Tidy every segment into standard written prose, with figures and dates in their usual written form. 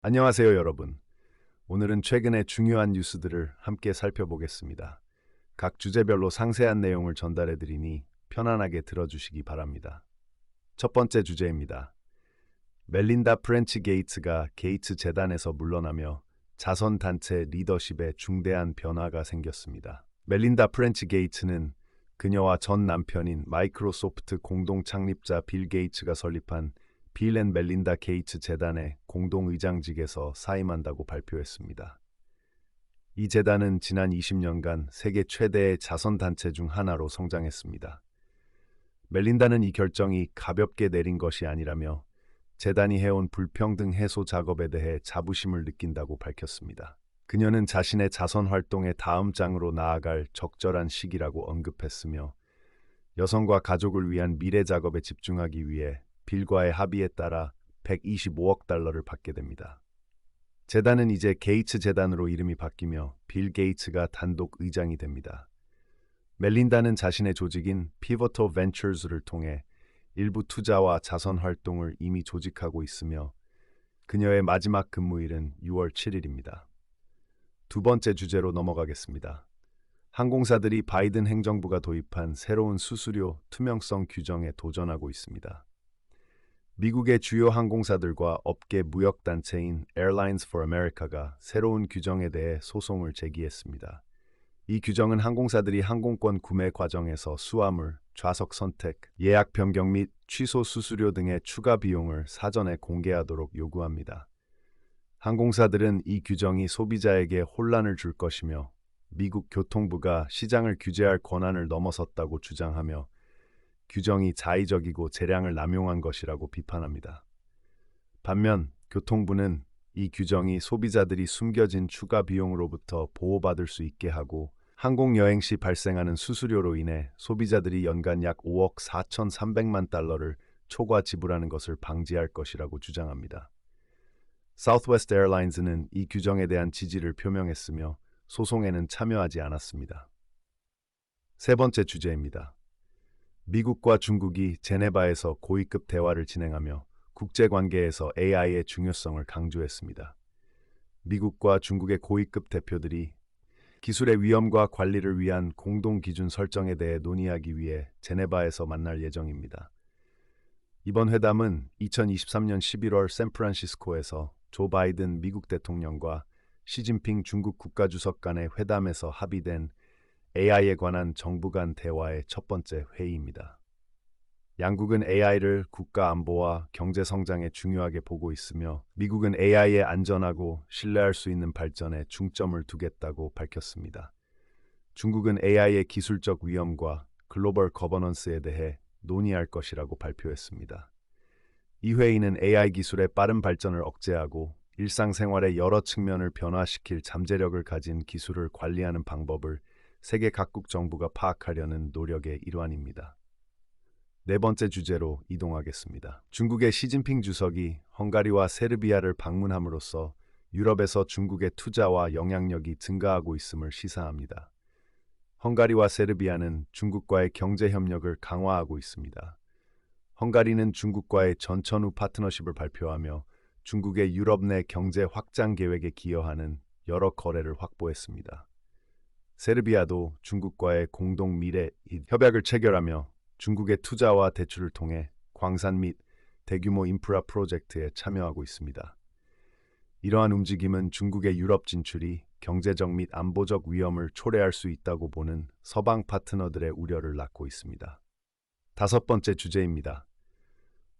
안녕하세요, 여러분. 오늘은 최근의 중요한 뉴스들을 함께 살펴보겠습니다. 각 주제별로 상세한 내용을 전달해 드리니 편안하게 들어주시기 바랍니다. 첫 번째 주제입니다. 멜린다 프렌치 게이츠가 게이츠 재단에서 물러나며 자선단체 리더십에 중대한 변화가 생겼습니다. 멜린다 프렌치 게이츠는 그녀와 전 남편인 마이크로소프트 공동 창립자 빌 게이츠가 설립한 빌 앤 멜린다 게이츠 재단의 공동의장직에서 사임한다고 발표했습니다. 이 재단은 지난 20년간 세계 최대의 자선단체 중 하나로 성장했습니다. 멜린다는 이 결정이 가볍게 내린 것이 아니라며 재단이 해온 불평등 해소 작업에 대해 자부심을 느낀다고 밝혔습니다. 그녀는 자신의 자선 활동의 다음 장으로 나아갈 적절한 시기라고 언급했으며 여성과 가족을 위한 미래 작업에 집중하기 위해 빌과의 합의에 따라 125억 달러를 받게 됩니다. 재단은 이제 게이츠 재단으로 이름이 바뀌며 빌 게이츠가 단독 의장이 됩니다. 멜린다는 자신의 조직인 피보터 벤처스를 통해 일부 투자와 자선 활동을 이미 조직하고 있으며 그녀의 마지막 근무일은 6월 7일입니다. 두 번째 주제로 넘어가겠습니다. 항공사들이 바이든 행정부가 도입한 새로운 수수료 투명성 규정에 도전하고 있습니다. 미국의 주요 항공사들과 업계 무역단체인 Airlines for America가 새로운 규정에 대해 소송을 제기했습니다. 이 규정은 항공사들이 항공권 구매 과정에서 수화물, 좌석 선택, 예약 변경 및 취소 수수료 등의 추가 비용을 사전에 공개하도록 요구합니다. 항공사들은 이 규정이 소비자에게 혼란을 줄 것이며 미국 교통부가 시장을 규제할 권한을 넘어섰다고 주장하며 규정이 자의적이고 재량을 남용한 것이라고 비판합니다. 반면 교통부는 이 규정이 소비자들이 숨겨진 추가 비용으로부터 보호받을 수 있게 하고 항공 여행 시 발생하는 수수료로 인해 소비자들이 연간 약 5억 4,300만 달러를 초과 지불하는 것을 방지할 것이라고 주장합니다. 사우스웨스트 에어라인즈는 이 규정에 대한 지지를 표명했으며 소송에는 참여하지 않았습니다. 세 번째 주제입니다. 미국과 중국이 제네바에서 고위급 대화를 진행하며 국제관계에서 AI의 중요성을 강조했습니다. 미국과 중국의 고위급 대표들이 기술의 위험과 관리를 위한 공동 기준 설정에 대해 논의하기 위해 제네바에서 만날 예정입니다. 이번 회담은 2023년 11월 샌프란시스코에서 조 바이든 미국 대통령과 시진핑 중국 국가주석 간의 회담에서 합의된 AI에 관한 정부 간 대화의 첫 번째 회의입니다. 양국은 AI를 국가 안보와 경제 성장에 중요하게 보고 있으며 미국은 AI의 안전하고 신뢰할 수 있는 발전에 중점을 두겠다고 밝혔습니다. 중국은 AI의 기술적 위험과 글로벌 거버넌스에 대해 논의할 것이라고 발표했습니다. 이 회의는 AI 기술의 빠른 발전을 억제하고 일상생활의 여러 측면을 변화시킬 잠재력을 가진 기술을 관리하는 방법을 세계 각국 정부가 파악하려는 노력의 일환입니다. 네 번째 주제로 이동하겠습니다. 중국의 시진핑 주석이 헝가리와 세르비아를 방문함으로써 유럽에서 중국의 투자와 영향력이 증가하고 있음을 시사합니다. 헝가리와 세르비아는 중국과의 경제 협력을 강화하고 있습니다. 헝가리는 중국과의 전천후 파트너십을 발표하며 중국의 유럽 내 경제 확장 계획에 기여하는 여러 거래를 확보했습니다. 세르비아도 중국과의 공동 미래 협약을 체결하며 중국의 투자와 대출을 통해 광산 및 대규모 인프라 프로젝트에 참여하고 있습니다. 이러한 움직임은 중국의 유럽 진출이 경제적 및 안보적 위험을 초래할 수 있다고 보는 서방 파트너들의 우려를 낳고 있습니다. 다섯 번째 주제입니다.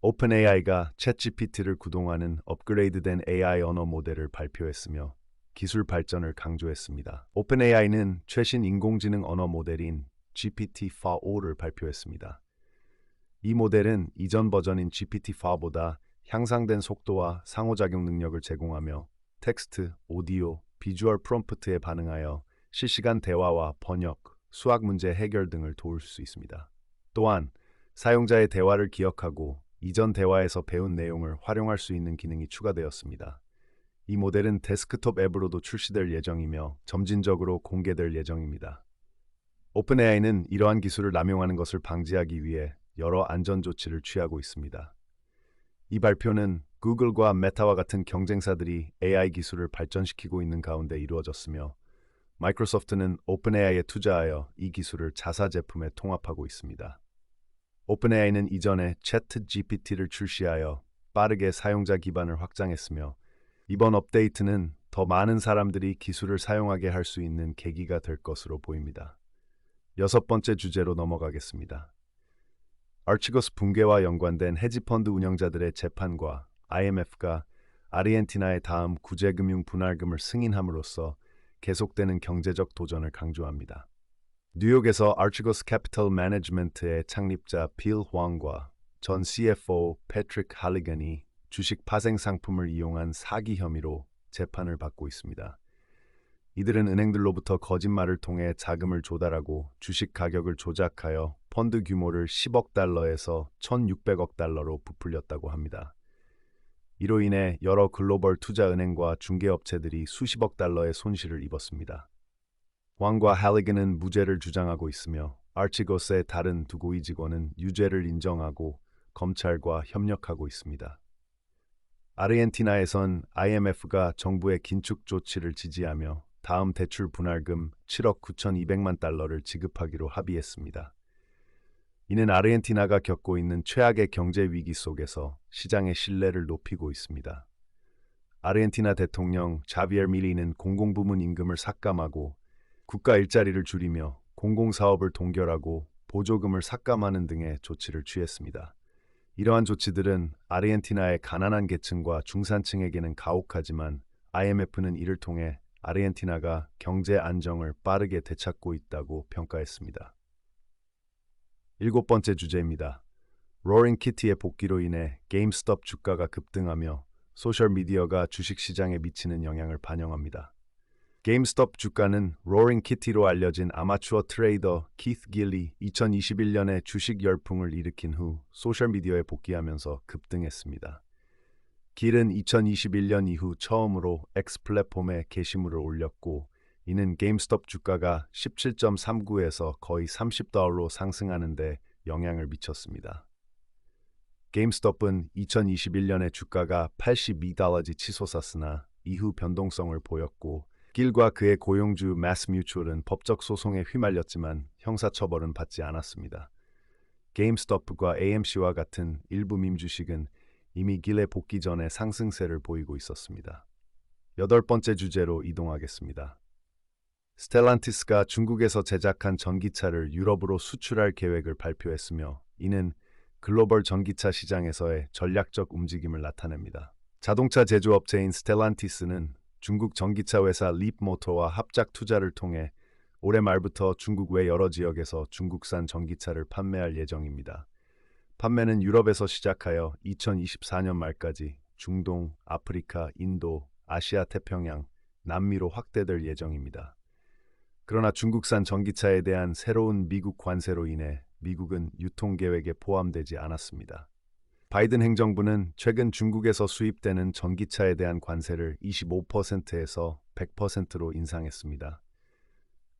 오픈AI가 챗GPT를 구동하는 업그레이드된 AI 언어 모델을 발표했으며 기술 발전을 강조했습니다. 오픈AI는 최신 인공지능 언어 모델인 GPT-4.5를 발표했습니다. 이 모델은 이전 버전인 GPT-4보다 향상된 속도와 상호작용 능력을 제공하며 텍스트, 오디오, 비주얼 프롬프트에 반응하여 실시간 대화와 번역, 수학 문제 해결 등을 도울 수 있습니다. 또한 사용자의 대화를 기억하고 이전 대화에서 배운 내용을 활용할 수 있는 기능이 추가되었습니다. 이 모델은 데스크톱 앱으로도 출시될 예정이며 점진적으로 공개될 예정입니다. 오픈AI는 이러한 기술을 남용하는 것을 방지하기 위해 여러 안전 조치를 취하고 있습니다. 이 발표는 구글과 메타와 같은 경쟁사들이 AI 기술을 발전시키고 있는 가운데 이루어졌으며 마이크로소프트는 오픈AI에 투자하여 이 기술을 자사 제품에 통합하고 있습니다. 오픈AI는 이전에 챗GPT를 출시하여 빠르게 사용자 기반을 확장했으며 이번 업데이트는 더 많은 사람들이 기술을 사용하게 할 수 있는 계기가 될 것으로 보입니다. 여섯 번째 주제로 넘어가겠습니다. 아르치고스 붕괴와 연관된 헤지펀드 운영자들의 재판과 IMF가 아르헨티나의 다음 구제금융 분할금을 승인함으로써 계속되는 경제적 도전을 강조합니다. 뉴욕에서 아르치고스 캐피털 매니지먼트의 창립자 빌 황과 전 CFO 패트릭 할리건이 주식 파생 상품을 이용한 사기 혐의로 재판을 받고 있습니다. 이들은 은행들로부터 거짓말을 통해 자금을 조달하고 주식 가격을 조작하여 펀드 규모를 10억 달러에서 1,600억 달러로 부풀렸다고 합니다. 이로 인해 여러 글로벌 투자은행과 중개업체들이 수십억 달러의 손실을 입었습니다. 왕과 할리건은 무죄를 주장하고 있으며 아르치고스의 다른 두 고위 직원은 유죄를 인정하고 검찰과 협력하고 있습니다. 아르헨티나에선 IMF가 정부의 긴축 조치를 지지하며 다음 대출 분할금 7억 9,200만 달러를 지급하기로 합의했습니다. 이는 아르헨티나가 겪고 있는 최악의 경제 위기 속에서 시장의 신뢰를 높이고 있습니다. 아르헨티나 대통령 자비에르 밀레이는 공공부문 임금을 삭감하고 국가 일자리를 줄이며 공공사업을 동결하고 보조금을 삭감하는 등의 조치를 취했습니다. 이러한 조치들은 아르헨티나의 가난한 계층과 중산층에게는 가혹하지만 IMF는 이를 통해 아르헨티나가 경제 안정을 빠르게 되찾고 있다고 평가했습니다. 일곱 번째 주제입니다. 로링 키티의 복귀로 인해 게임스톱 주가가 급등하며 소셜미디어가 주식시장에 미치는 영향을 반영합니다. 게임스톱 주가는 로링 키티로 알려진 아마추어 트레이더 키스 길리 2021년에 주식 열풍을 일으킨 후 소셜미디어에 복귀하면서 급등했습니다. 길은 2021년 이후 처음으로 X 플랫폼에 게시물을 올렸고 이는 게임스톱 주가가 17.39에서 거의 30달러로 상승하는 데 영향을 미쳤습니다. 게임스톱은 2021년에 주가가 82달러지 치솟았으나 이후 변동성을 보였고 길과 그의 고용주 매스뮤추얼은 법적 소송에 휘말렸지만 형사처벌은 받지 않았습니다. 게임스톱과 AMC와 같은 일부 밈주식은 이미 길의 복귀 전에 상승세를 보이고 있었습니다. 여덟 번째 주제로 이동하겠습니다. 스텔란티스가 중국에서 제작한 전기차를 유럽으로 수출할 계획을 발표했으며 이는 글로벌 전기차 시장에서의 전략적 움직임을 나타냅니다. 자동차 제조업체인 스텔란티스는 중국 전기차 회사 립모터와 합작 투자를 통해 올해 말부터 중국 외 여러 지역에서 중국산 전기차를 판매할 예정입니다. 판매는 유럽에서 시작하여 2024년 말까지 중동, 아프리카, 인도, 아시아 태평양, 남미로 확대될 예정입니다. 그러나 중국산 전기차에 대한 새로운 미국 관세로 인해 미국은 유통 계획에 포함되지 않았습니다. 바이든 행정부는 최근 중국에서 수입되는 전기차에 대한 관세를 25%에서 100%로 인상했습니다.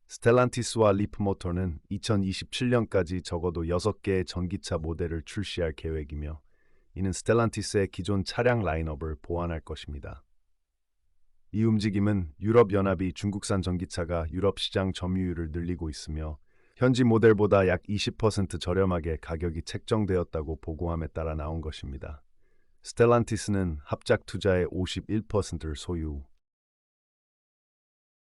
스텔란티스와 리프모터는 2027년까지 적어도 6개의 전기차 모델을 출시할 계획이며 이는 스텔란티스의 기존 차량 라인업을 보완할 것입니다. 이 움직임은 유럽연합이 중국산 전기차가 유럽 시장 점유율을 늘리고 있으며 현지 모델보다 약 20% 저렴하게 가격이 책정되었다고 보고함에 따라 나온 것입니다. 스텔란티스는 합작 투자의 51%를 소유,